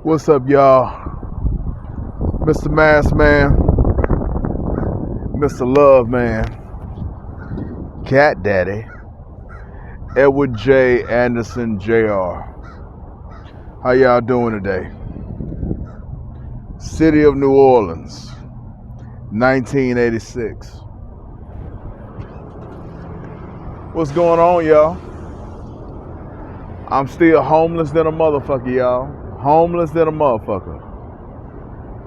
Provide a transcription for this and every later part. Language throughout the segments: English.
What's up, y'all? Mr. Mask Man, Mr. Love Man, Cat Daddy, Edward J. Anderson Jr. How y'all doing today? City of New Orleans, 1986. What's going on, y'all? I'm still homeless than a motherfucker, y'all. Homeless than a motherfucker.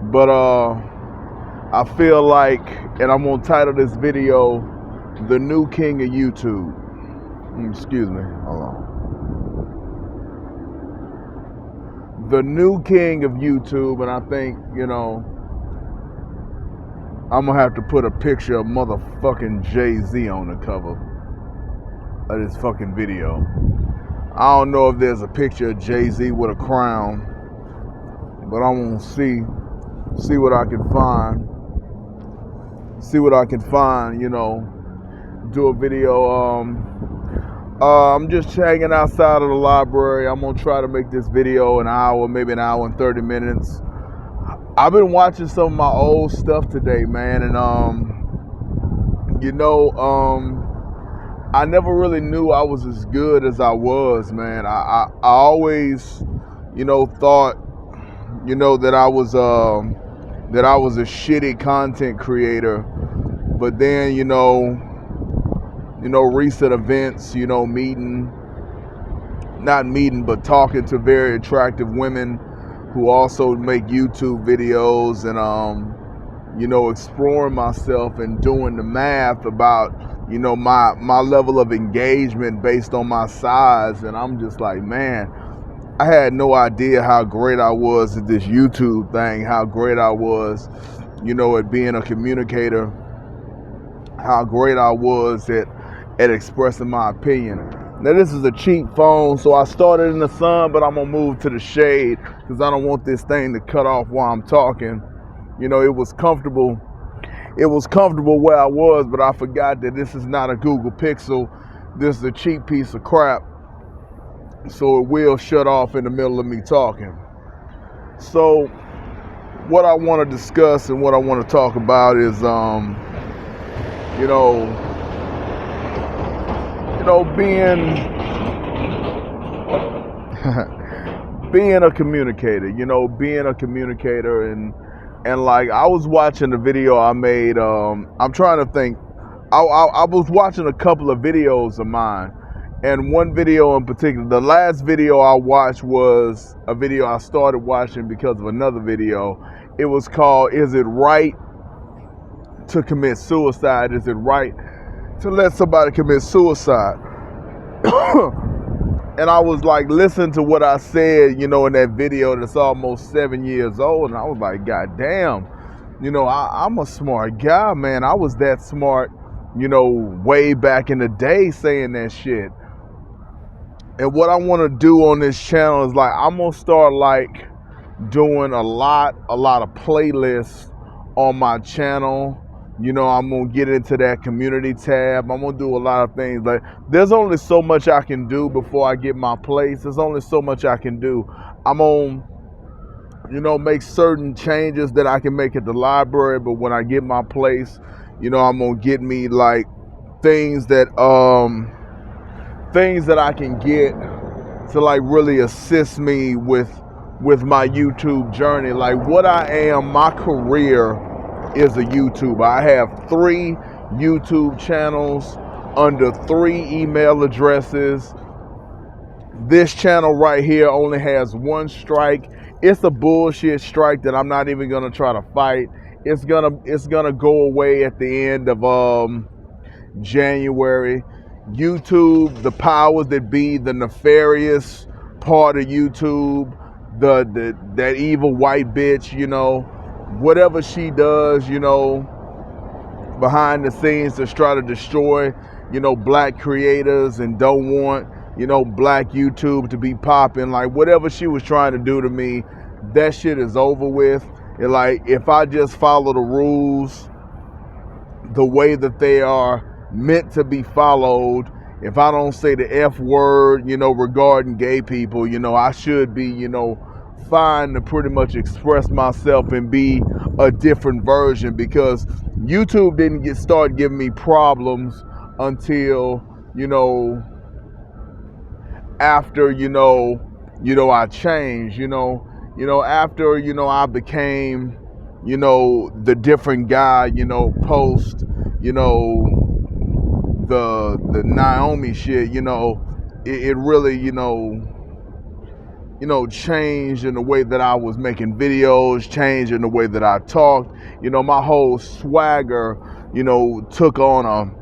But I feel like, and I'm gonna title this video, The New King of YouTube. Excuse me, hold on. The New King of YouTube, and I think, I'm gonna have to put a picture of motherfucking Jay-Z on the cover of this fucking video. I don't know if there's a picture of Jay-Z with a crown, but I'm gonna see what I can find. Do a video. I'm just hanging outside of the library. I'm gonna try to make this video an hour, maybe an hour and 30 minutes. I've been watching some of my old stuff today, man, and I never really knew I was as good as I was, man. I always, thought, that I was a shitty content creator. But then, recent events, but talking to very attractive women who also make YouTube videos, and exploring myself and doing the math about my level of engagement based on my size. And I'm just like, man, I had no idea how great I was at this YouTube thing, how great I was, at being a communicator, how great I was at expressing my opinion. Now, this is a cheap phone, so I started in the sun, but I'm gonna move to the shade because I don't want this thing to cut off while I'm talking. It was comfortable. It was comfortable where I was, but I forgot that this is not a Google Pixel. This is a cheap piece of crap, so it will shut off in the middle of me talking. So what I want to discuss and what I want to talk about is being a communicator, and like, I was watching the video I made. I'm trying to think. I was watching a couple of videos of mine, and one video in particular, the last video I watched was a video I started watching because of another video. It was called, "Is It Right to Commit Suicide? Is it right to let somebody commit suicide?" And I was like, listening to what I said, in that video that's almost 7 years old. And I was like, God damn, I'm a smart guy, man. I was that smart, way back in the day saying that shit. And what I want to do on this channel is, like, I'm going to start, like, doing a lot of playlists on my channel. I'm going to get into that community tab. I'm going to do a lot of things. Like, there's only so much I can do before I get my place. There's only so much I can do. I'm going to, make certain changes that I can make at the library. But when I get my place, I'm going to get me, like, things that I can get to, like, really assist me with my YouTube journey. Like, what I am, my career is a YouTuber. I have 3 YouTube channels under 3 email addresses. This channel right here only has 1 strike. It's a bullshit strike that I'm not even gonna try to fight. It's gonna go away at the end of January. YouTube, the powers that be, the nefarious part of YouTube, that evil white bitch, whatever she does, behind the scenes to try to destroy, black creators and don't want, black YouTube to be popping. Like, whatever she was trying to do to me, that shit is over with. And, like, if I just follow the rules the way that they are meant to be followed, if I don't say the F word, regarding gay people, I should be, find to pretty much express myself and be a different version, because YouTube didn't start giving me problems until, after, I changed, after, I became, the different guy, post, the Naomi shit, it really, changed in the way that I was making videos, changed in the way that I talked. My whole swagger, took on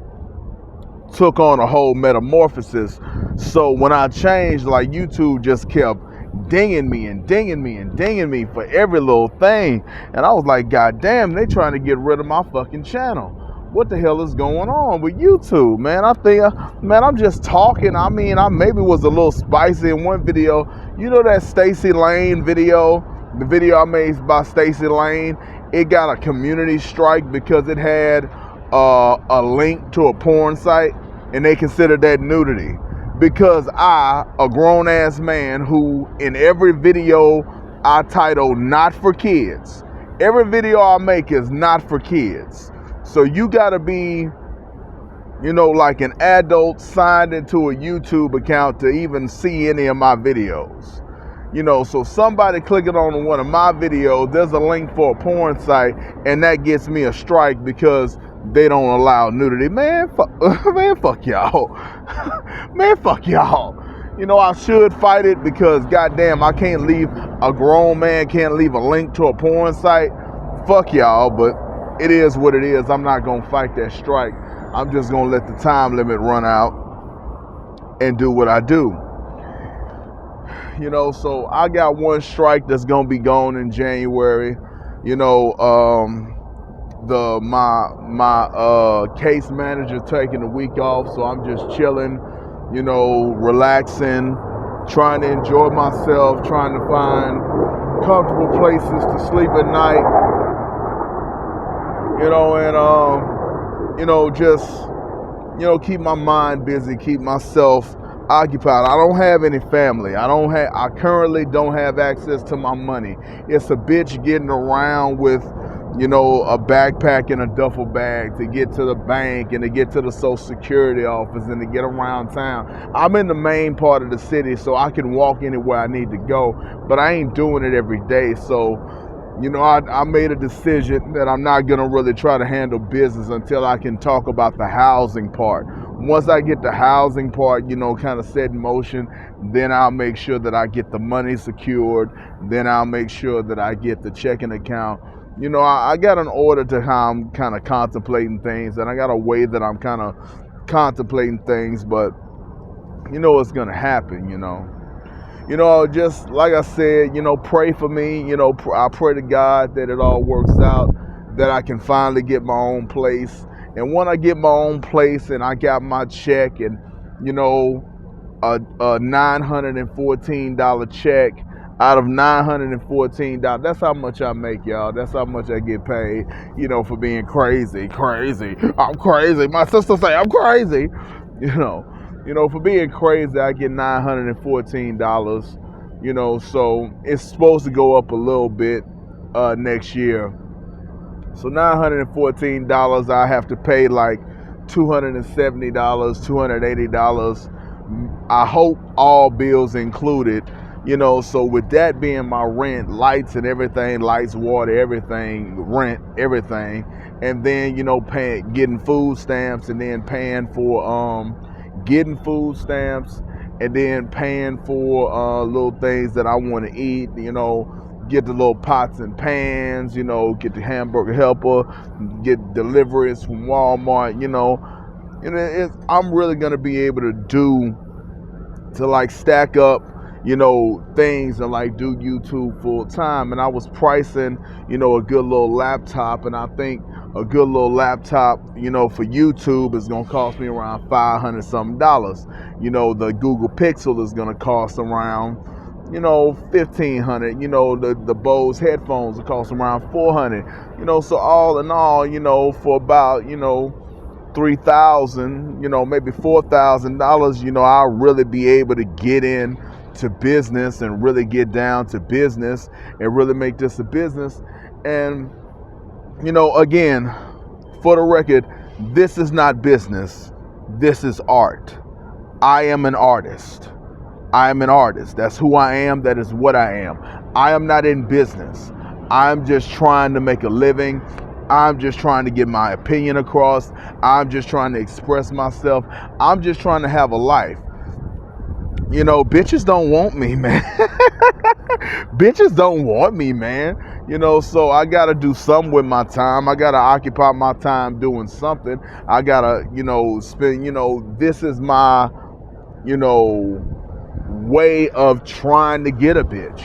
a whole metamorphosis. So when I changed, like, YouTube just kept dinging me and dinging me and dinging me for every little thing. And I was like, God damn, they trying to get rid of my fucking channel. What the hell is going on with YouTube, man? I think, man, I'm just talking. I mean, I maybe was a little spicy in one video. You know that Stacey Lane video? The video I made by Stacey Lane? It got a community strike because it had a link to a porn site, and they considered that nudity. Because I, a grown-ass man who in every video I title not for kids. Every video I make is not for kids. So you gotta be, like an adult signed into a YouTube account to even see any of my videos. So somebody clicking on one of my videos, there's a link for a porn site, and that gets me a strike because they don't allow nudity. Man, fuck y'all. Man, fuck y'all. I should fight it because, goddamn, I can't leave, a grown man can't leave a link to a porn site. Fuck y'all, but it is what it is. I'm not gonna fight that strike. I'm just gonna let the time limit run out and do what I do. So I got one strike that's gonna be gone in January. My case manager taking a week off, so I'm just chilling, relaxing, trying to enjoy myself, trying to find comfortable places to sleep at night, and just keep my mind busy, keep myself occupied. I don't have any family. I currently don't have access to my money. It's a bitch getting around with a backpack and a duffel bag to get to the bank and to get to the Social Security office and to get around town. I'm in the main part of the city, so I can walk anywhere I need to go, but I ain't doing it every day. So, I made a decision that I'm not going to really try to handle business until I can talk about the housing part. Once I get the housing part, kind of set in motion, then I'll make sure that I get the money secured. Then I'll make sure that I get the checking account. I got an order to how I'm kind of contemplating things, and I got a way that I'm kind of contemplating things, but it's going to happen, just like I said, pray for me. I pray to God that it all works out, that I can finally get my own place. And when I get my own place and I got my check and, a $914 check out of $914, that's how much I make, y'all. That's how much I get paid, for being crazy. I'm crazy. My sister say I'm crazy, for being crazy, I get $914, so it's supposed to go up a little bit next year. So $914, I have to pay like $270, $280. I hope all bills included, so with that being my rent, lights and everything, lights, water, everything, rent, everything, and then, getting food stamps, and then paying for, getting food stamps, and then paying for little things that I want to eat, get the little pots and pans, get the hamburger helper, get deliveries from Walmart, I'm really going to be able to like stack up, things and like do YouTube full time. And I was pricing, a good little laptop, and I think a good little laptop, for YouTube is going to cost me around $500 something. The Google Pixel is going to cost around, $1,500. The Bose headphones will cost around $400. So all in all, for about, $3,000, maybe $4,000, I'll really be able to get in to business and really get down to business and really make this a business. And, again, for the record, this is not business. This is art. I am an artist. I am an artist. That's who I am. That is what I am. I am not in business. I'm just trying to make a living. I'm just trying to get my opinion across. I'm just trying to express myself. I'm just trying to have a life. Bitches don't want me, man. Bitches don't want me, man. So I got to do something with my time. I got to occupy my time doing something. I got to, spend, this is my, way of trying to get a bitch.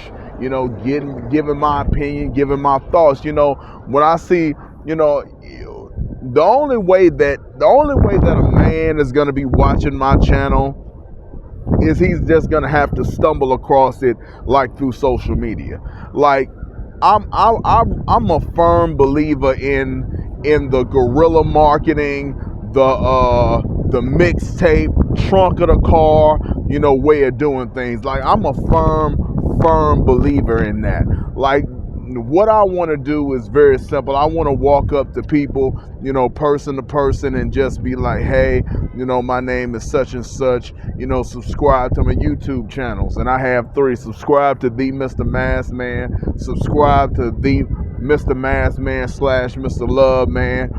Giving my opinion, giving my thoughts. When I see, the only way that a man is going to be watching my channel is he's just gonna have to stumble across it like through social media. Like I'm a firm believer in the guerrilla marketing, the mixtape, trunk of the car, way of doing things. Like I'm a firm believer in that. Like what I want to do is very simple. I want to walk up to people, person to person, and just be like, hey, my name is such and such, subscribe to my YouTube channels. And I have 3. Subscribe to the Mr. Mask Man, subscribe to the Mr. Mask Man / Mr. Love Man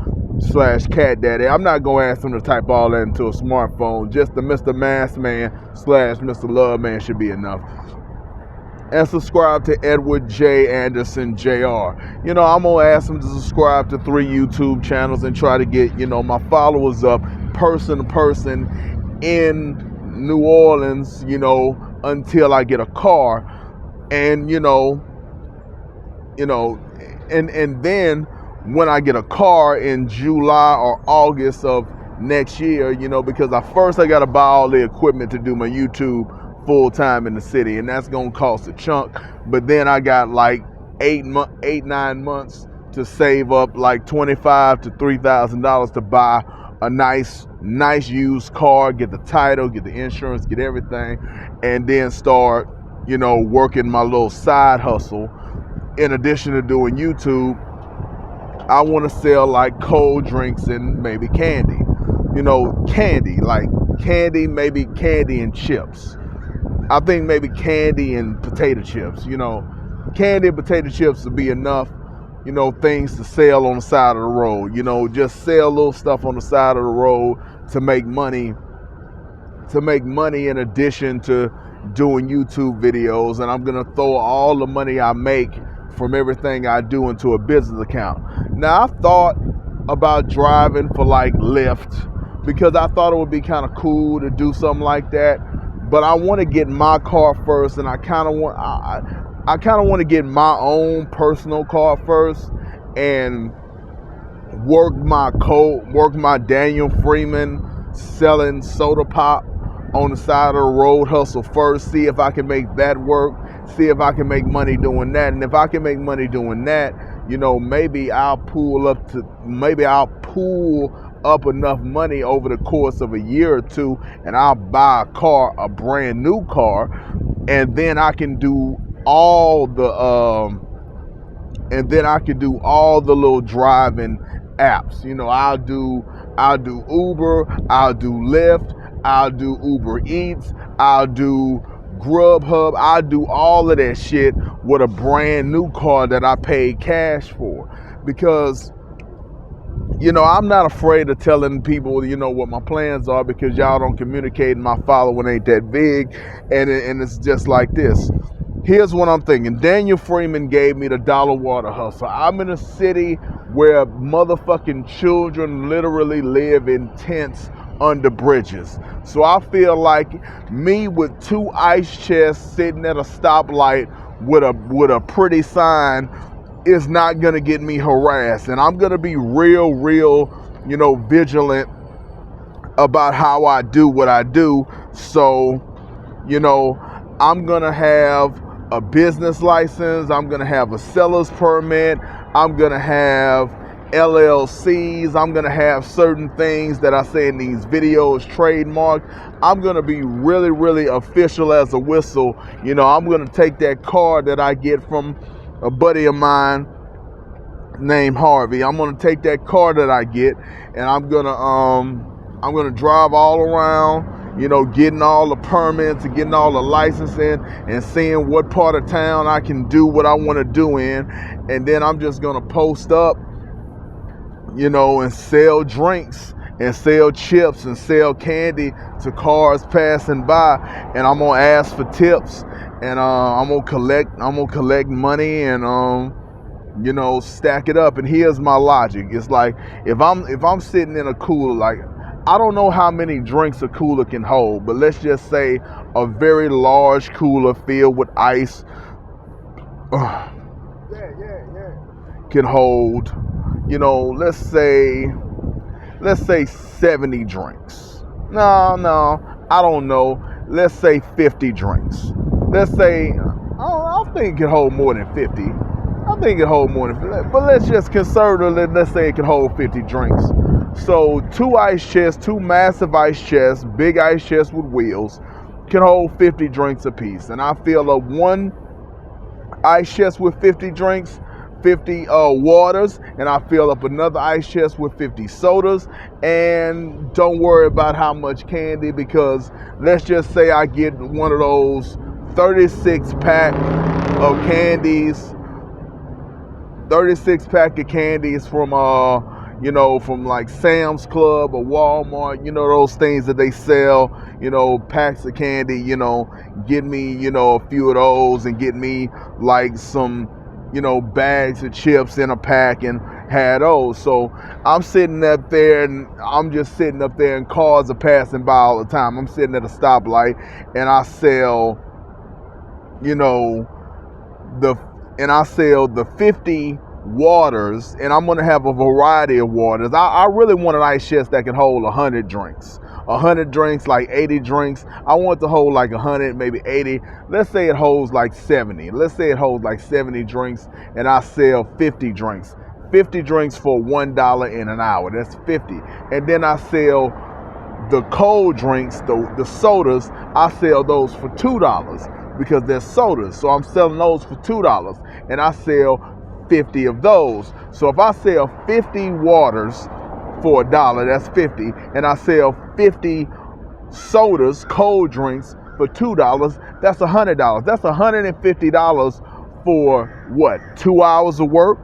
/ Cat Daddy. I'm not going to ask them to type all that into a smartphone. Just the Mr. Mask Man / Mr. Love Man should be enough. And subscribe to Edward J. Anderson Jr. I'm going to ask them to subscribe to 3 YouTube channels and try to get, my followers up person to person in New Orleans, until I get a car. And, and then when I get a car in July or August of next year, because I got to buy all the equipment to do my YouTube full time in the city, and that's gonna cost a chunk. But then I got like 9 months to save up like $2,500 to $3,000 to buy a nice used car, get the title, get the insurance, get everything, and then start working my little side hustle. In addition to doing YouTube, I want to sell like cold drinks and maybe candy. Maybe candy and chips. I think maybe candy and potato chips. Candy and potato chips would be enough, things to sell on the side of the road. Just sell little stuff on the side of the road to make money. In addition to doing YouTube videos, and I'm gonna throw all the money I make from everything I do into a business account. Now I've thought about driving for like Lyft because I thought it would be kind of cool to do something like that. But I want to get my car first, and I kind of want to get my own personal car first, and work my Daniel Freeman selling soda pop on the side of the road hustle first. See if I can make that work. See if I can make money doing that. And if I can make money doing that, maybe I'll pull up enough money over the course of a year or two, and I'll buy a brand new car, and then I can do all the little driving apps. I'll do Uber, I'll do Lyft, I'll do Uber Eats, I'll do Grubhub, I'll do all of that shit with a brand new car that I paid cash for. Because I'm not afraid of telling people, what my plans are, because y'all don't communicate and my following ain't that big. And it's just like this. Here's what I'm thinking. Daniel Freeman gave me the dollar water hustle. I'm in a city where motherfucking children literally live in tents under bridges. So I feel like me with 2 ice chests sitting at a stoplight with a pretty sign is not going to get me harassed. And I'm going to be real, vigilant about how I do what I do. So, I'm going to have a business license. I'm going to have a seller's permit. I'm going to have LLCs. I'm gonna have certain things that I say in these videos trademarked. I'm gonna be really, really official as a whistle. You know, I'm gonna take that card that I get from a buddy of mine named Harvey. I'm gonna take that car that I get, and I'm gonna drive all around, you know, getting all the permits and getting all the licensing and seeing what part of town I can do what I want to do in, and then I'm just gonna post up, you know, and sell drinks and sell chips and sell candy to cars passing by, and I'm gonna ask for tips, and I'm gonna collect money and you know, stack it up. And here's my logic. It's like if I'm sitting in a cooler, like I don't know how many drinks a cooler can hold, but let's just say a very large cooler filled with ice can hold, you know, let's say 70 drinks. No, I don't know. Let's say 50 drinks. Let's say, I think it can hold more than 50. I think it can hold more than 50. But let's just conservatively, let's say it can hold 50 drinks. So 2 ice chests, 2 massive ice chests, big ice chests with wheels, can hold 50 drinks apiece. And I fill up 1 ice chest with 50 drinks, 50 waters, and I fill up another ice chest with 50 sodas. And don't worry about how much candy, because let's just say I get one of those 36 pack of candies, 36 pack of candies from you know, from like Sam's Club or Walmart, you know, those things that they sell, you know, packs of candy, you know, get me, you know, a few of those, and get me like some, you know, bags of chips in a pack, and had those. So I'm sitting up there, and I'm just sitting up there, and cars are passing by all the time. I'm sitting at a stoplight, and I sell, you know, the 50 waters, and I'm gonna have a variety of waters. I really want an ice chest that can hold 100 drinks. 100 drinks, like 80 drinks. I want to hold like 100, maybe 80. Let's say it holds like 70. Let's say it holds like 70 drinks, and I sell 50 drinks. 50 drinks for $1 in an hour. That's 50. And then I sell the cold drinks, the sodas. I sell those for $2 because they're sodas. So I'm selling those for $2, and I sell 50 of those. So if I sell 50 waters for $1, that's 50, and I sell 50 sodas, cold drinks, for $2, that's $100. That's $150 for what? 2 hours of work?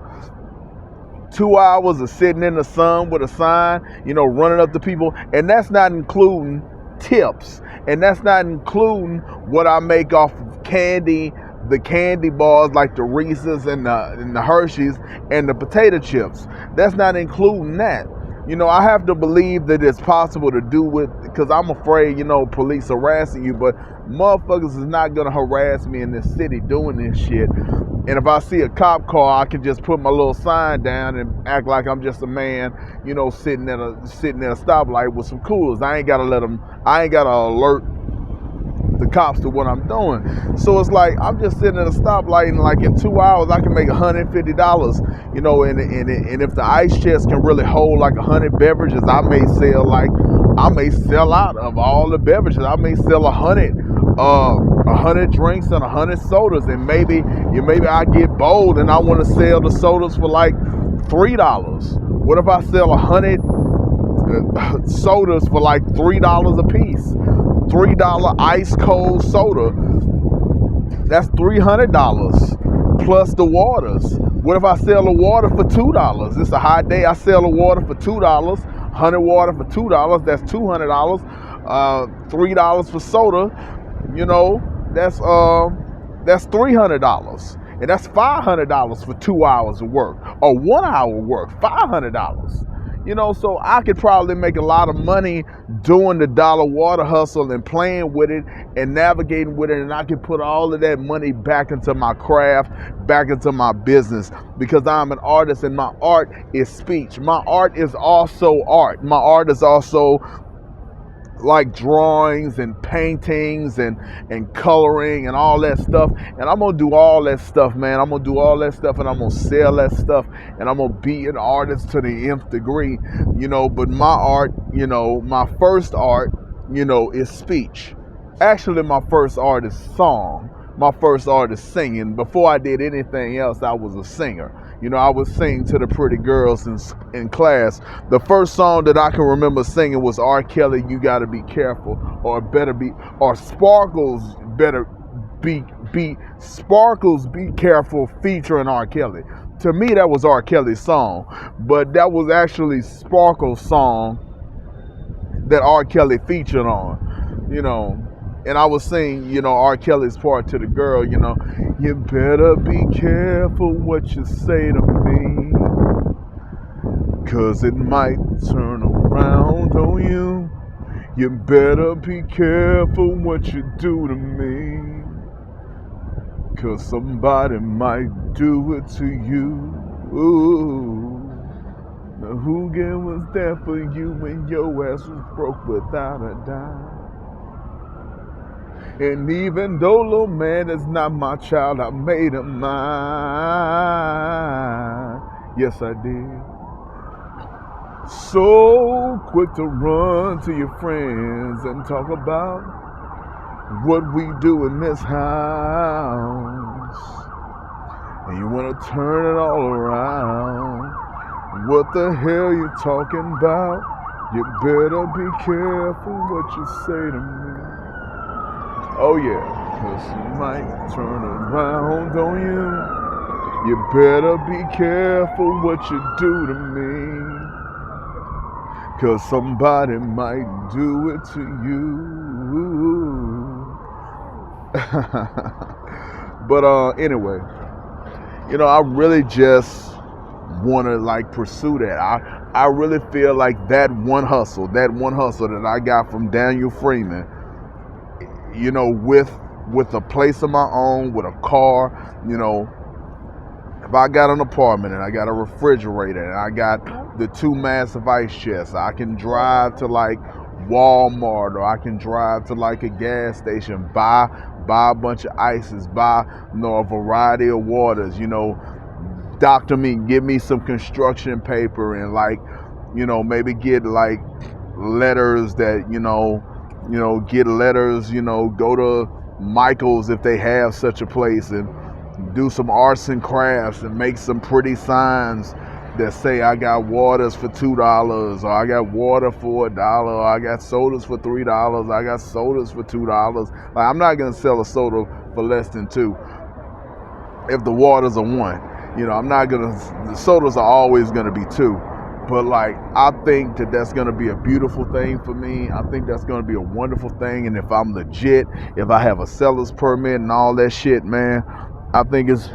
2 hours of sitting in the sun with a sign, you know, running up to people, and that's not including tips, and that's not including what I make off of candy, the candy bars like the Reese's and the Hershey's and the potato chips. That's not including that. You know, I have to believe that it's possible to do it, because I'm afraid, you know, police harassing you, but motherfuckers is not going to harass me in this city doing this shit. And if I see a cop car, I can just put my little sign down and act like I'm just a man, you know, sitting at a stoplight with some coolers. I ain't got to alert the cops to what I'm doing. So it's like I'm just sitting at a stoplight, and like in 2 hours I can make $150, you know, and if the ice chest can really hold like 100 beverages, I may sell out of all the beverages. I may sell 100 drinks and 100 sodas, and maybe I get bold and I want to sell the sodas for like $3. What if I sell 100 sodas for like $3 a piece? $3 ice cold soda, that's $300 plus the waters. What if I sell the water for $2? It's a hot day, I sell the water for $2, 100 water for $2, that's $200. $3 for soda, you know, that's $300, and that's $500 for 2 hours of work, or 1 hour work, $500. You know, so I could probably make a lot of money doing the dollar water hustle and playing with it and navigating with it, and I can put all of that money back into my craft, back into my business, because I'm an artist, and my art is speech. My art is also art. My art is also like drawings and paintings and coloring and all that stuff. And I'm gonna do all that stuff, man. I'm gonna do all that stuff, and I'm gonna sell that stuff, and I'm gonna be an artist to the nth degree, but my art, my first art, is speech. Actually, my first art is song. My first art is singing. Before I did anything else, I was a singer. I would sing to the pretty girls in class. The first song that I can remember singing was R. Kelly, You Gotta Be Careful, or Sparkles, Sparkles, Be Careful, featuring R. Kelly. To me, that was R. Kelly's song, but that was actually Sparkle's song that R. Kelly featured on, and I was singing, R. Kelly's part to the girl, you better be careful what you say to me, 'cause it might turn around on you. You better be careful what you do to me, 'cause somebody might do it to you. Ooh. Now who was there for you when your ass was broke without a dime? And even though little man is not my child, I made him mine. Yes, I did. So quick to run to your friends and talk about what we do in this house. And you want to turn it all around. What the hell you talking about? You better be careful what you say to me. Oh yeah, 'cause you might turn around on you. You better be careful what you do to me, 'cause somebody might do it to you. But anyway, I really just want to pursue that. I really feel like that one hustle that I got from Daniel Freeman, with a place of my own, with a car, if I got an apartment and I got a refrigerator and I got the 2 massive ice chests, I can drive to Walmart, or I can drive to a gas station, buy a bunch of ices, buy a variety of waters, doctor me, give me some construction paper, and maybe get letters that get letters, go to Michael's if they have such a place, and do some arts and crafts and make some pretty signs that say I got waters for $2, or I got water for $1, or I got sodas for $3, I got sodas for $2. I'm not gonna sell a soda for less than $2 if the waters are $1. I'm not gonna. The sodas are always gonna be $2. But I think that that's gonna be a beautiful thing for me. I think that's gonna be a wonderful thing. And if I'm legit, if I have a seller's permit and all that shit, man, I think it's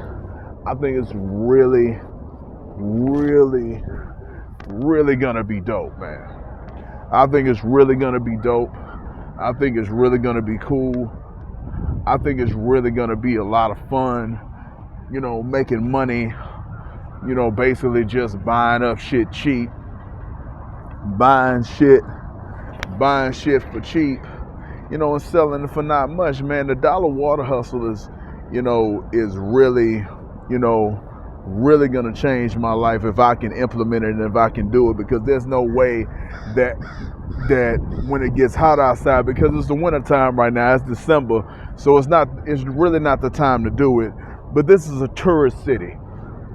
really, really, really gonna be dope, man. I think it's really gonna be dope. I think it's really gonna be cool. I think it's really gonna be a lot of fun, making money, basically just buying up shit cheap, buying shit for cheap, and selling it for not much, man. The dollar water hustle is really, really gonna change my life if I can implement it and if I can do it, because there's no way that when it gets hot outside, because it's the winter time right now, it's December, so it's really not the time to do it. But this is a tourist city,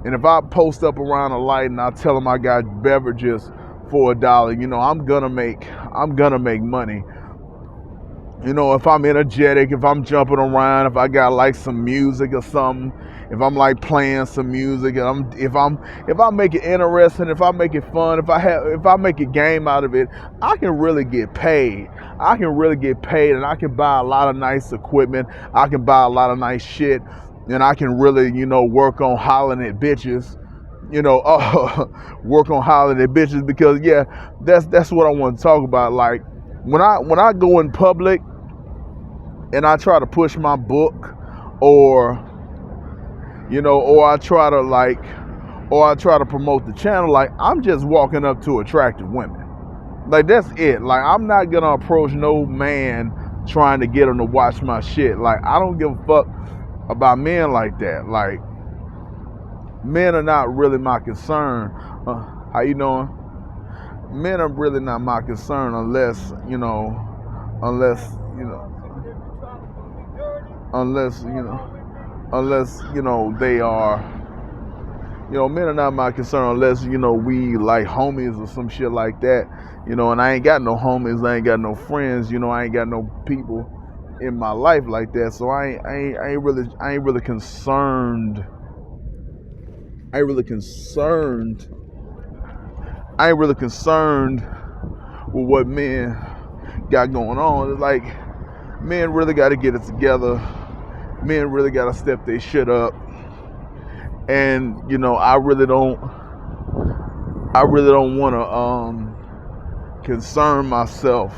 and if I post up around a light and I tell them I got beverages for $1, I'm gonna make money. If I'm energetic, if I'm jumping around, if I got some music or something, if I'm playing some music, and if I make it interesting, if I make it fun, if I make a game out of it, I can really get paid. And I can buy a lot of nice equipment. I can buy a lot of nice shit, and I can really, work on hollering at bitches. Work on hollering at bitches, because that's what I want to talk about. When I go in public and I try to push my book, or I try to promote the channel, I'm just walking up to attractive women. Like, that's it. Like, I'm not gonna approach no man trying to get him to watch my shit. Like, I don't give a fuck about men like that. Like, men are not really my concern. How you doing? Men are really not my concern unless, unless, they are, men are not my concern unless, we like homies or some shit like that. And I ain't got no homies, I ain't got no friends, I ain't got no people in my life like that. So I ain't really concerned. I ain't really concerned with what men got going on. It's like, men really got to get it together. Men really got to step their shit up. And I really don't want to concern myself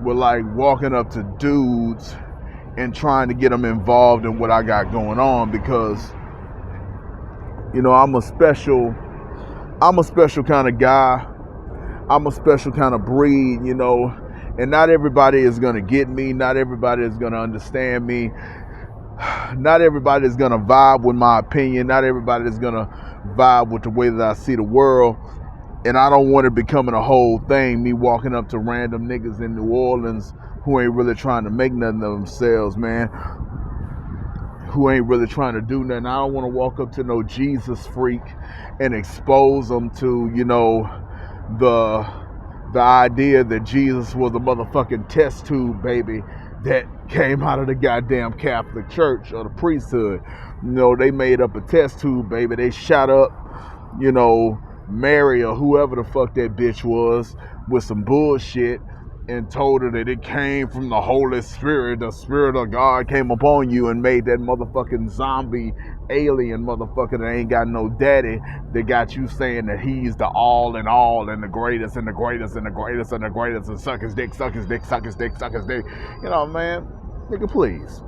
with like walking up to dudes and trying to get them involved in what I got going on, because I'm a special kind of guy. I'm a special kind of breed, and not everybody is going to get me. Not everybody is going to understand me. Not everybody is going to vibe with my opinion. Not everybody is going to vibe with the way that I see the world. And I don't want it becoming a whole thing, me walking up to random niggas in New Orleans who ain't really trying to make nothing of themselves, man. Who ain't really trying to do nothing. I don't want to walk up to no Jesus freak and expose them to, the idea that Jesus was a motherfucking test tube baby that came out of the goddamn Catholic Church or the priesthood. They made up a test tube baby. They shot up, Mary or whoever the fuck that bitch was with some bullshit and told her that it came from the Holy Spirit. The Spirit of God came upon you and made that motherfucking zombie alien motherfucker that ain't got no daddy, that got you saying that he's the all in all and the greatest and the greatest and the greatest and the greatest, and suck his dick, suck his dick, suck his dick, suck his dick. Man, nigga, please.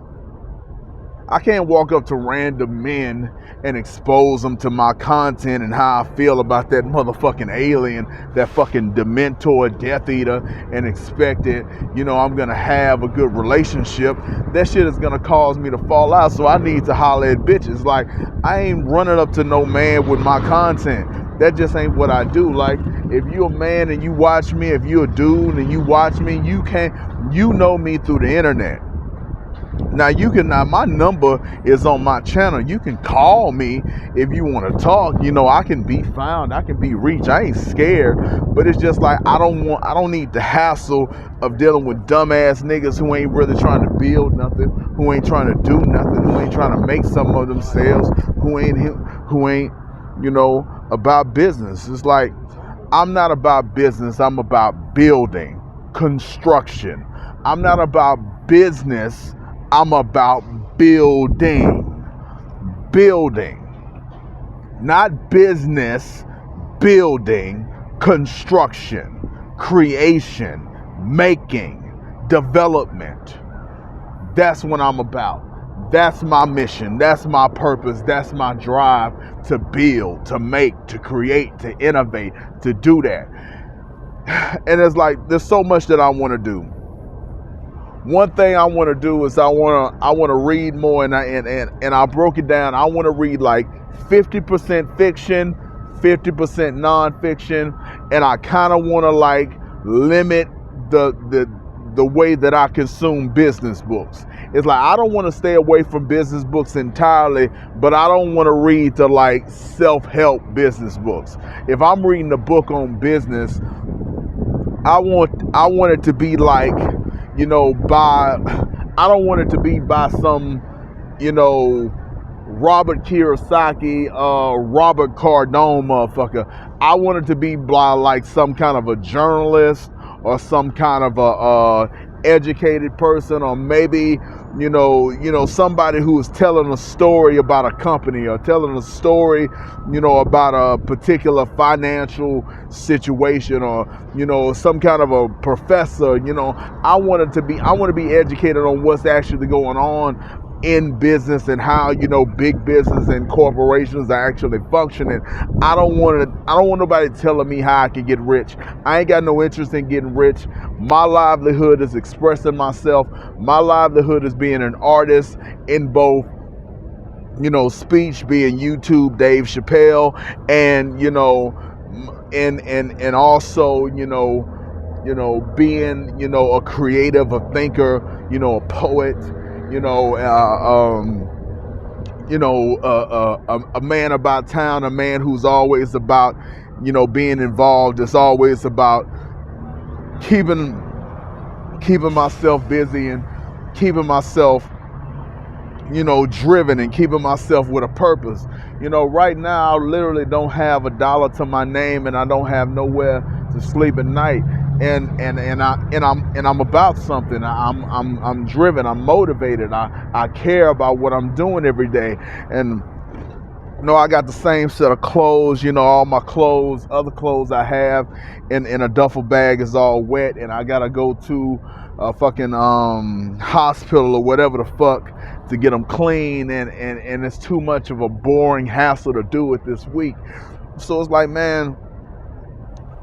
I can't walk up to random men and expose them to my content and how I feel about that motherfucking alien, that fucking Dementor Death Eater, and expect it, I'm gonna have a good relationship. That shit is gonna cause me to fall out, so I need to holler at bitches. Like, I ain't running up to no man with my content. That just ain't what I do. Like, if you're a man and you watch me, if you're a dude and you watch me, you know me through the internet. Now my number is on my channel. You can call me if you want to talk. I can be found, I can be reached. I ain't scared, but it's just like I don't need the hassle of dealing with dumbass niggas who ain't really trying to build nothing, who ain't trying to do nothing, who ain't trying to make something of themselves, who ain't about business. It's like, I'm not about business, I'm about building, construction. I'm not about business, I'm about building. Not business, building, construction, creation, making, development. That's what I'm about. That's my mission. That's my purpose. That's my drive, to build, to make, to create, to innovate, to do that. And it's like, there's so much that I want to do. One thing I want to do is I want to read more, and I broke it down. I want to read like 50% fiction, 50% nonfiction, and I kind of want to like limit the way that I consume business books. It's like, I don't want to stay away from business books entirely, but I don't want to read the like self-help business books. If I'm reading a book on business, I want it to be like, I don't want it to be by some, Robert Kiyosaki, Robert Cardone motherfucker. I want it to be by like some kind of a journalist or some kind of a educated person, or maybe, somebody who is telling a story about a company, or telling a story, about a particular financial situation, or, some kind of a professor. I want to be educated on what's actually going on in business and how, you know, big business and corporations are actually functioning. I don't want nobody telling me how I can get rich. I ain't got no interest in getting rich. My livelihood is expressing myself. My livelihood is being an artist in both, you know, speech, being YouTube, Dave Chappelle, and, you know, and also, being, you know, a creative, a thinker, you know, a poet, you know, a man about town, a man who's always about, you know, being involved. It's always about keeping myself busy and keeping myself, you know, driven and keeping myself with a purpose. You know, right now I literally don't have a dollar to my name, and I don't have nowhere to sleep at night. I'm about something. I'm driven. I'm motivated. I care about what I'm doing every day. And you know, I got the same set of clothes, you know, all my clothes, other clothes I have in a duffel bag is all wet, and I gotta go to a fucking hospital or whatever the fuck to get them clean, and it's too much of a boring hassle to do it this week. So it's like, man,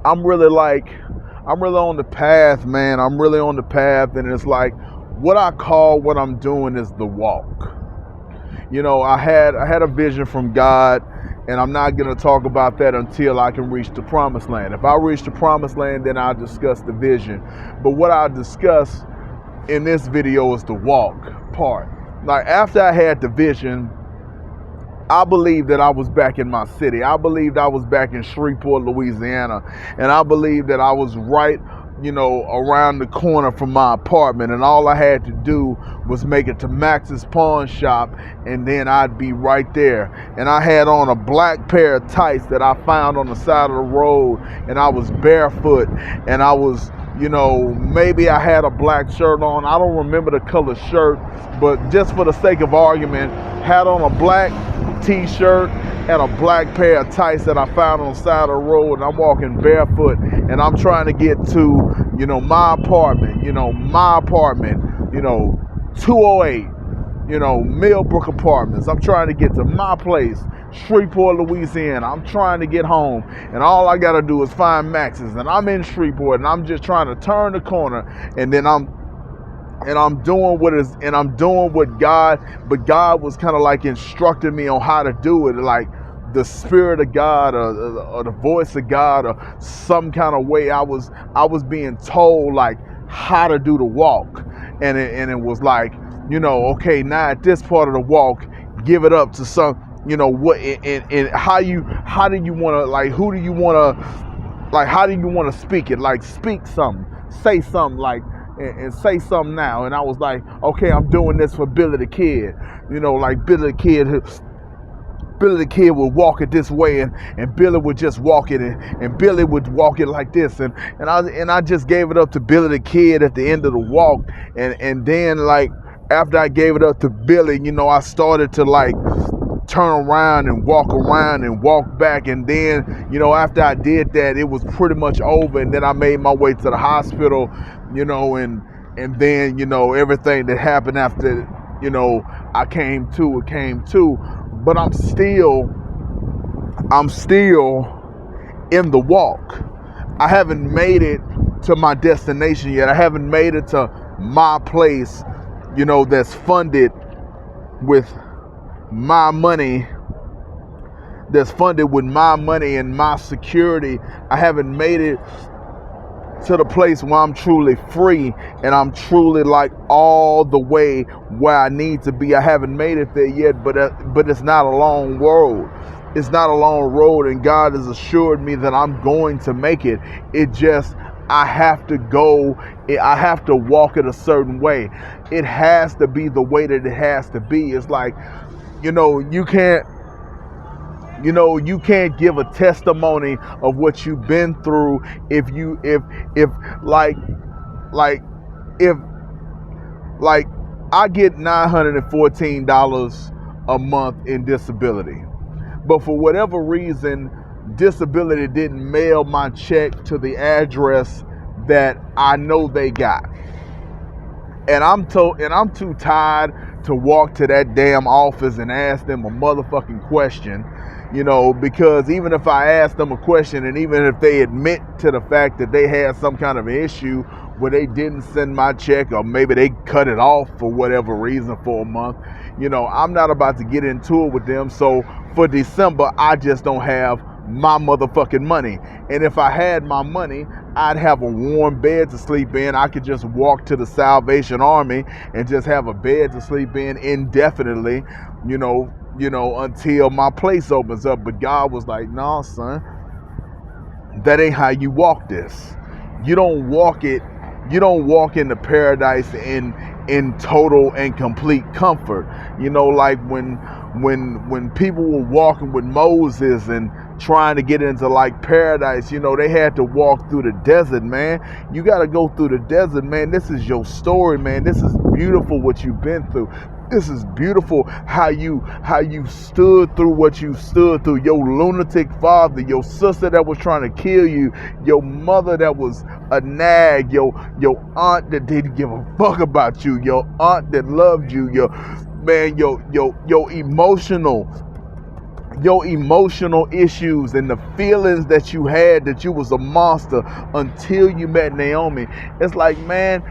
I'm really on the path, man. I'm really on the path, and it's like what I call what I'm doing is the walk. You know, I had a vision from God, and I'm not going to talk about that until I can reach the promised land. If I reach the promised land, then I'll discuss the vision. But what I discuss in this video is the walk part. Like, after I had the vision, I believed that I was back in my city. I believed I was back in Shreveport, Louisiana. And I believed that I was right, you know, around the corner from my apartment. And all I had to do was make it to Max's pawn shop, and then I'd be right there. And I had on a black pair of tights that I found on the side of the road, and I was barefoot, and I was, you know, maybe I had a black shirt on. I don't remember the color shirt, but just for the sake of argument, had on a black t-shirt and a black pair of tights that I found on the side of the road, and I'm walking barefoot, and I'm trying to get to, you know, my apartment, you know, 208, you know, Millbrook Apartments. I'm trying to get to my place, Shreveport, Louisiana. I'm trying to get home, and all I gotta do is find Max's, and I'm in Shreveport, and I'm just trying to turn the corner, and then I'm doing what God, but God was kind of like instructing me on how to do it, like the Spirit of God or the voice of God or some kind of way. I was being told like how to do the walk, and it was like, you know, okay, now at this part of the walk, give it up to some, you know, what and how do you want to, like, who do you want to, like, how do you want to speak it, like, speak something, say something, like, and say something now. And I was like, okay, I'm doing this for Billy the Kid, you know, like Billy the Kid would walk it this way, and Billy would just walk it, and Billy would walk it like this, and I just gave it up to Billy the Kid at the end of the walk, and then, like, after I gave it up to Billy, you know, I started to like turn around and walk back, and then, you know, after I did that, it was pretty much over, and then I made my way to the hospital, you know, and then, you know, everything that happened after, you know, it came to, but I'm still in the walk. I haven't made it to my destination yet. I haven't made it to my place, you know, that's funded with my money, and my security. I haven't made it to the place where I'm truly free, and I'm truly like all the way where I need to be. I haven't made it there yet, but it's not a long road. It's not a long road, and God has assured me that I'm going to make it. It just, I have to walk it a certain way. It has to be the way that it has to be. It's like, you know, you can't give a testimony of what you've been through if I get $914 a month in disability, but for whatever reason, disability didn't mail my check to the address that I know they got. And I'm too tired to walk to that damn office and ask them a motherfucking question, you know, because even if I ask them a question and even if they admit to the fact that they had some kind of issue where they didn't send my check or maybe they cut it off for whatever reason for a month, you know, I'm not about to get into it with them. So for December, I just don't have my motherfucking money. And if I had my money, I'd have a warm bed to sleep in. I could just walk to the Salvation Army and just have a bed to sleep in indefinitely, you know, until my place opens up. But God was like, "No, son, that ain't how you walk this. You don't walk it. You don't walk into paradise in total and complete comfort." You know, like when people were walking with Moses and trying to get into like paradise, you know, they had to walk through the desert, man. You got to go through the desert, man. This is your story, man. This is beautiful what you've been through. This is beautiful how you stood through what you stood through. Your lunatic father, your sister that was trying to kill you, your mother that was a nag, your aunt that didn't give a fuck about you, your aunt that loved you, your emotional issues and the feelings that you had that you was a monster until you met Naomi. It's like, man,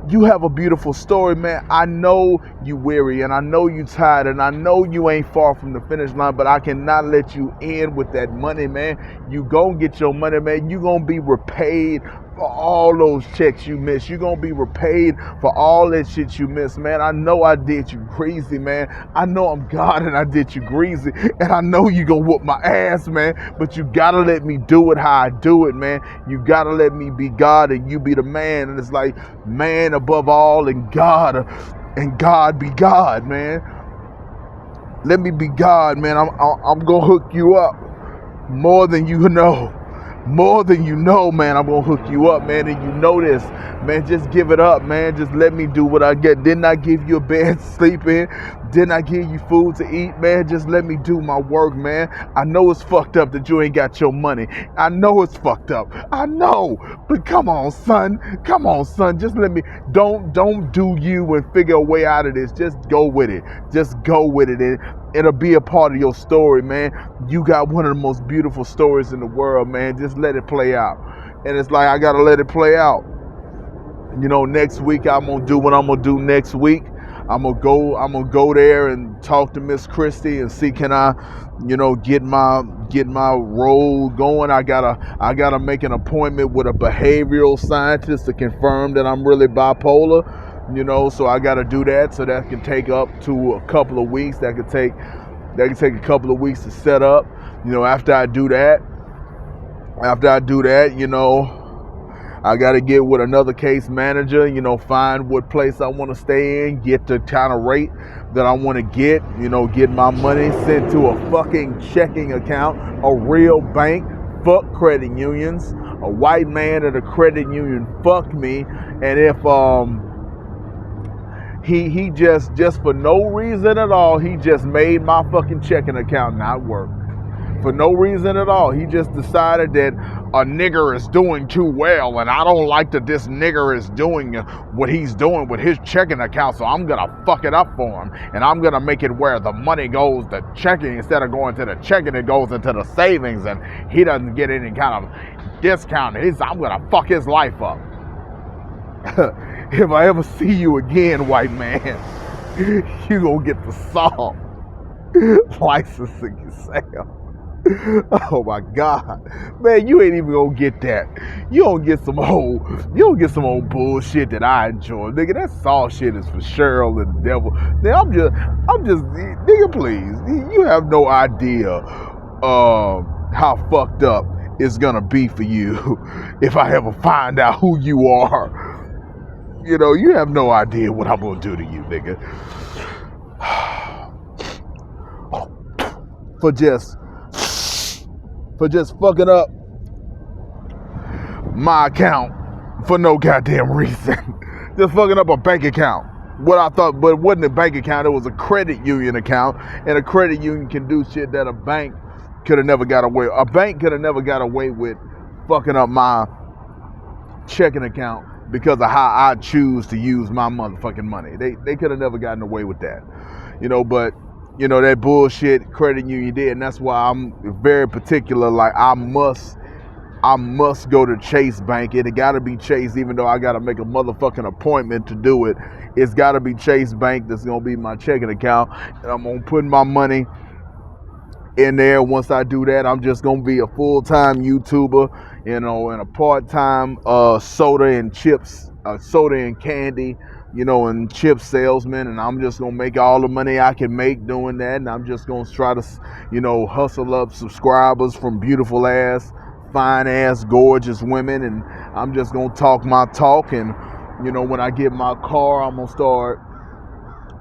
you have a beautiful story, man. I know you weary and I know you tired and I know you ain't far from the finish line, but I cannot let you in with that money, man. You gonna get your money, man. You gonna be repaid for all those checks you missed. You're gonna be repaid for all that shit you missed, man. I know I did you greasy, man. I know I'm God and I did you greasy, and I know you gonna whoop my ass, man. But you gotta let me do it how I do it, man. You gotta let me be God and you be the man. And it's like, man above all and God be God, man. Let me be God, man. I'm gonna hook you up more than you know. More than you know, man. I'm gonna hook you up, man. And you know this, man. Just give it up, man. Just let me do what I get. Didn't I give you a bed to sleep in? Didn't I give you food to eat, man? Just let me do my work, man. I know it's fucked up that you ain't got your money. I know it's fucked up. I know. But come on, son. Come on, son. Just let me. Don't do you and figure a way out of this. Just go with it. Just go with it. And it'll be a part of your story, man. You got one of the most beautiful stories in the world, man. Just let it play out. And it's like, I gotta let it play out. You know, next week I'm gonna do what I'm gonna do next week. I'm gonna go there and talk to Miss Christie and see, can I, you know, get my role going. I gotta make an appointment with a behavioral scientist to confirm that I'm really bipolar. You know, so I got to do that. So that can take up to a couple of weeks. That can take a couple of weeks to set up. You know, after I do that, you know, I got to get with another case manager, you know, find what place I want to stay in, get the kind of rate that I want to get, you know, get my money sent to a fucking checking account, a real bank. Fuck credit unions. A white man at a credit union fucked me. And if, he just for no reason at all, he just made my fucking checking account not work. For no reason at all. He just decided that a nigger is doing too well, and I don't like that this nigger is doing what he's doing with his checking account, so I'm gonna fuck it up for him, and I'm gonna make it where the money goes to checking instead of going to the checking, it goes into the savings, and he doesn't get any kind of discount. I'm gonna fuck his life up. If I ever see you again, white man, you gonna get the salt licensing yourself. Oh my God, man, you ain't even gonna get that. You don't get some old bullshit that I enjoy, nigga. That salt shit is for Cheryl and the devil. Now I'm just, nigga, please. You have no idea how fucked up it's gonna be for you if I ever find out who you are. You know, you have no idea what I'm gonna do to you, nigga. For just fucking up my account for no goddamn reason. Just fucking up a bank account. What I thought, but it wasn't a bank account, it was a credit union account. And a credit union can do shit that a bank could have never got away with. A bank could have never got away with fucking up my checking account because of how I choose to use my motherfucking money. They could have never gotten away with that, but that bullshit credit union did, and that's why I'm very particular. Like I must go to Chase Bank. It got to be Chase, even though I got to make a motherfucking appointment to do it. It's got to be Chase Bank that's going to be my checking account. And I'm going to put my money in there. Once I do that, I'm just going to be a full-time YouTuber, and a part-time soda and candy, and chip salesman. And I'm just going to make all the money I can make doing that. And I'm just going to try to, hustle up subscribers from beautiful ass, fine ass, gorgeous women, and I'm just gonna talk my talk. And when I get my car, I'm gonna start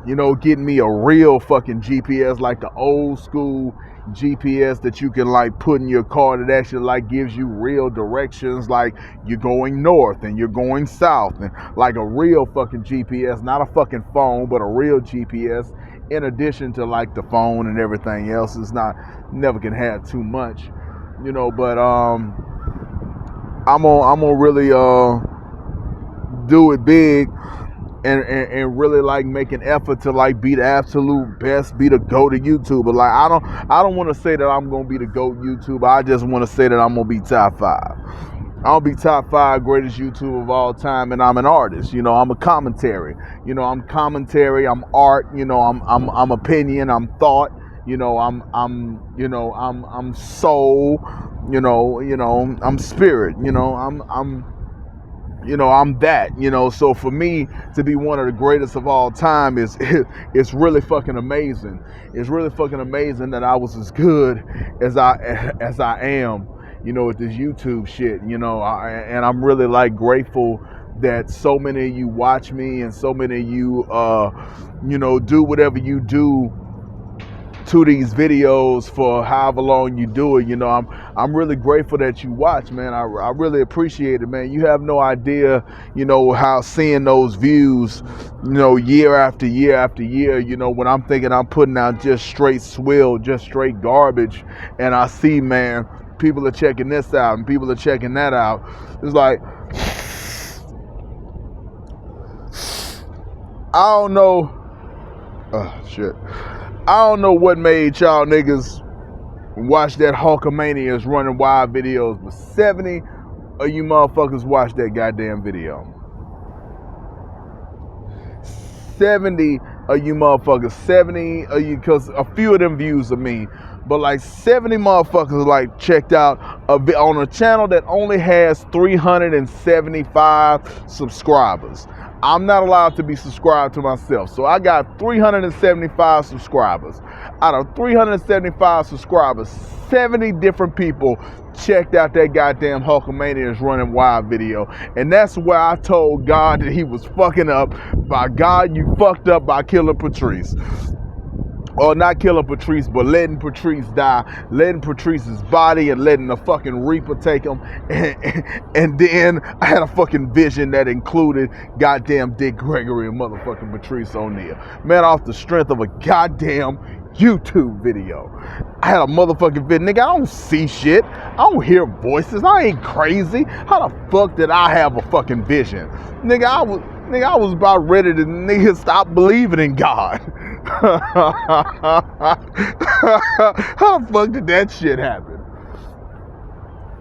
getting me a real fucking GPS, like the old school GPS that you can like put in your car, that actually like gives you real directions, like you're going north and you're going south, and like a real fucking GPS, not a fucking phone, but a real GPS, in addition to like the phone and everything else. It's never can have too much. But I'm gonna really do it big, and really like make an effort to like be the absolute best, be the go-to YouTuber. Like I don't want to say that I'm gonna be the GOAT YouTuber. I just want to say that I'm gonna be top 5. I'll be top 5 greatest YouTuber of all time, and I'm an artist. I'm a commentary. I'm commentary. I'm art. I'm opinion. I'm thought. I'm soul, I'm spirit, I'm that, so for me to be one of the greatest of all time it's really fucking amazing. It's really fucking amazing that I was as good as I am, with this YouTube shit, and I'm really like grateful that so many of you watch me, and so many of you, do whatever you do to these videos for however long you do it. I'm really grateful that you watch, man. I really appreciate it, man. You have no idea, how seeing those views, year after year after year, when I'm thinking I'm putting out just straight swill, just straight garbage, and I see, man, people are checking this out and people are checking that out. It's like, I don't know. Oh, shit. I don't know what made y'all niggas watch that Hulkamania's running wild videos, but 70 of you motherfuckers watched that goddamn video. 70 of you motherfuckers, 70 of you, because a few of them views are me, but like 70 motherfuckers like checked out on a channel that only has 375 subscribers. I'm not allowed to be subscribed to myself, so I got 375 subscribers. Out of 375 subscribers, 70 different people checked out that goddamn Hulkamania's running wild video. And that's where I told God that he was fucking up. By God, you fucked up by killing Patrice. Or not killing Patrice, but letting Patrice die, letting Patrice's body, and letting the fucking Reaper take him. And then I had a fucking vision that included goddamn Dick Gregory and motherfucking Patrice O'Neal. Man, off the strength of a goddamn YouTube video. I had a motherfucking video. Nigga, I don't see shit. I don't hear voices. I ain't crazy. How the fuck did I have a fucking vision? Nigga, I was about ready to stop believing in God. How the fuck did that shit happen?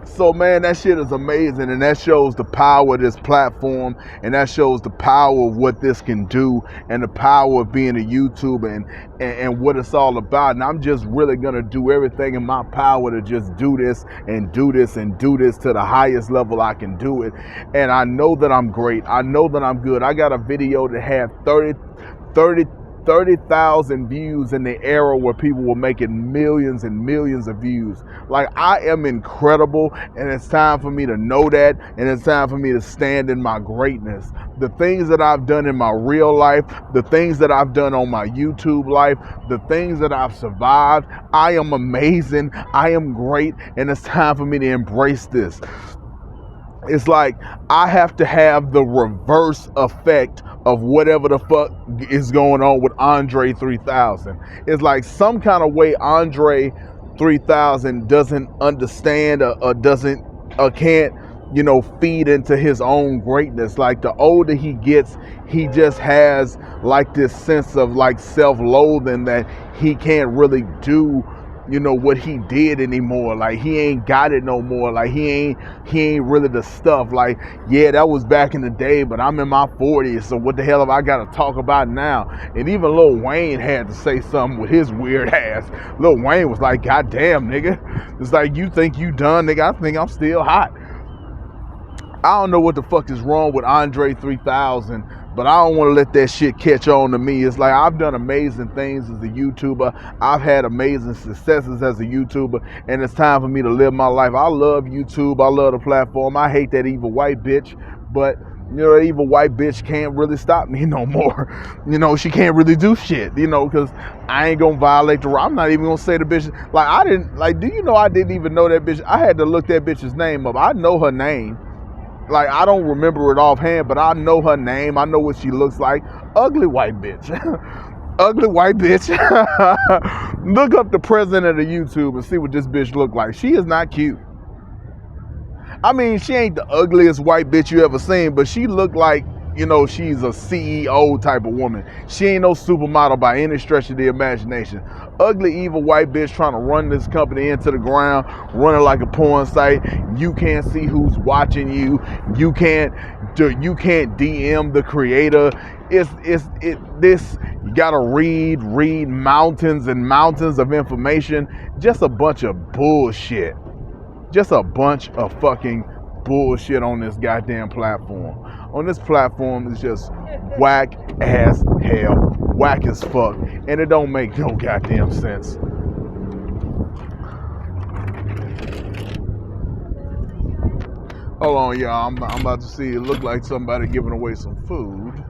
So, man, that shit is amazing, and that shows the power of this platform, and that shows the power of what this can do, and the power of being a YouTuber, and what it's all about. And I'm just really gonna do everything in my power to just do this and do this and do this to the highest level I can do it. And I know that I'm great. I know that I'm good. I got a video that had 30,000 views in the era where people were making millions and millions of views. Like, I am incredible, and it's time for me to know that, and it's time for me to stand in my greatness. The things that I've done in my real life, the things that I've done on my YouTube life, the things that I've survived, I am amazing, I am great, and it's time for me to embrace this. It's like I have to have the reverse effect of whatever the fuck is going on with Andre 3000. It's like some kind of way Andre 3000 doesn't understand or can't feed into his own greatness. Like the older he gets, he just has like this sense of like self-loathing that he can't really do what he did anymore. Like he ain't got it no more. Like he ain't really the stuff. Like, yeah, that was back in the day, but I'm in my 40s, so what the hell have I got to talk about now? And even Lil Wayne had to say something with his weird ass. Lil Wayne was like, God damn, nigga. It's like, you think you done, nigga? I think I'm still hot. I don't know what the fuck is wrong with Andre 3000, but I don't want to let that shit catch on to me. It's like, I've done amazing things as a YouTuber. I've had amazing successes as a YouTuber, and it's time for me to live my life. I love YouTube. I love the platform. I hate that evil white bitch, but that evil white bitch can't really stop me no more. She can't really do shit, because I ain't gonna violate the law. I'm not even gonna say the bitch. Like, I didn't even know that bitch. I had to look that bitch's name up. I know her name. Like, I don't remember it offhand, but I know her name. I know what she looks like. Ugly white bitch. Ugly white bitch. Look up the president of YouTube and see what this bitch look like. She is not cute. I mean, she ain't the ugliest white bitch you ever seen, but she look like, she's a CEO type of woman. She ain't no supermodel by any stretch of the imagination. Ugly, evil white bitch trying to run this company into the ground, running like a porn site. You can't see who's watching you. You can't DM the creator. You gotta read mountains and mountains of information. Just a bunch of bullshit. Just a bunch of fucking bullshit on this goddamn platform. On this platform is just whack as hell, whack as fuck, and it don't make no goddamn sense. Hold on, y'all. I'm about to see. It look like somebody giving away some food.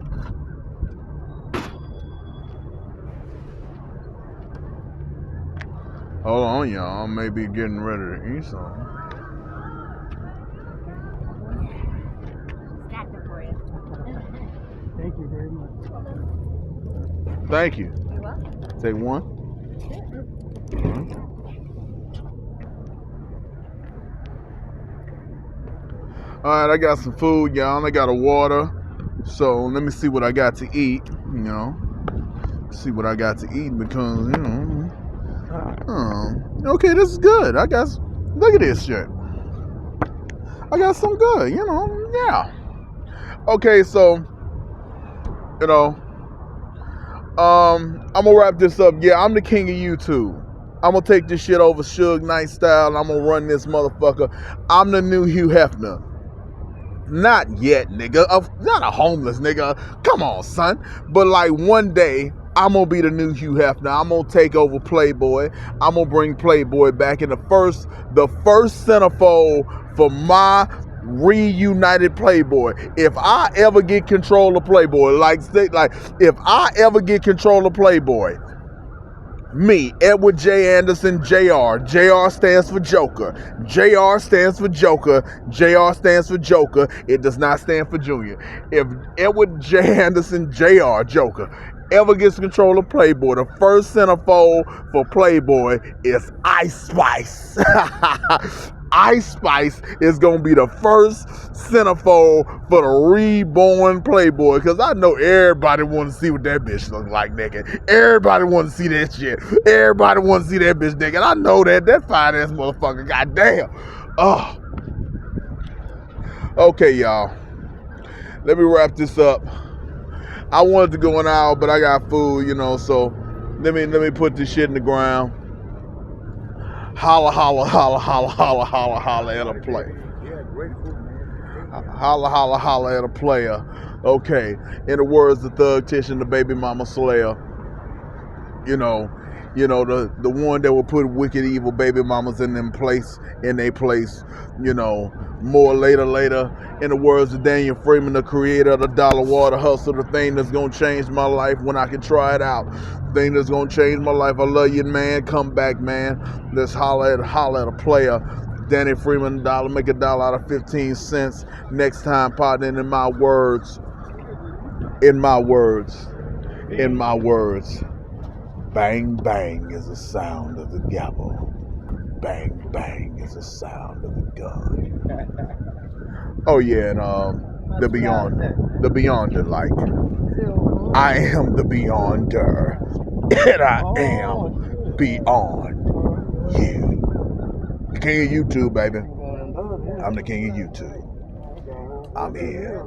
Hold on, y'all. I may be getting ready to eat something. Thank you very much. Thank you. You're welcome. Take one. All right, I got some food, y'all. I got a water. So let me see what I got to eat. See what I got to eat because okay, this is good. Look at this shit. I got some good. Yeah. Okay, so. I'm gonna wrap this up. Yeah, I'm the king of YouTube. I'm gonna take this shit over Suge Knight style, and I'm gonna run this motherfucker. I'm the new Hugh Hefner. Not yet, nigga. Not a homeless nigga. Come on, son. But like one day, I'm gonna be the new Hugh Hefner. I'm gonna take over Playboy. I'm gonna bring Playboy back in the first centerfold for my reunited Playboy. If I ever get control of Playboy, if I ever get control of Playboy, me, Edward J. Anderson, Jr. Jr. stands for Joker. Jr. stands for Joker. Jr. stands for Joker. It does not stand for Junior. If Edward J. Anderson, Jr. Joker ever gets control of Playboy, the first centerfold for Playboy is Ice Spice. Ice Spice is going to be the first centerfold for the reborn Playboy, because I know everybody want to see what that bitch look like, nigga. Everybody want to see that shit. Everybody want to see that bitch, nigga. And I know that fine ass motherfucker, goddamn. Oh. Okay, y'all. Let me wrap this up. I wanted to go an hour, but I got food, so let me put this shit in the ground. Holla, holla, holla, holla, holla, holla, holla at a play. Yeah, great food, man. Holla, holla, holla at a player. Okay. In the words of Thug Tish and the Baby Mama Slayer, the one that will put wicked evil baby mamas in their place. More later. In the words of Daniel Freeman, the creator of the Dollar Water Hustle, the thing that's gonna change my life when I can try it out. The thing that's gonna change my life. I love you, man. Come back, man. Let's holla at a player. Danny Freeman, dollar, make $1 out of 15 cents. Next time, partner, in my words. Bang, bang is the sound of the gavel. Bang, bang is the sound of the gun. Oh yeah, and the Beyonder, like I am the Beyonder, and I am beyond you. The king of YouTube, baby. I'm the king of YouTube. I'm here.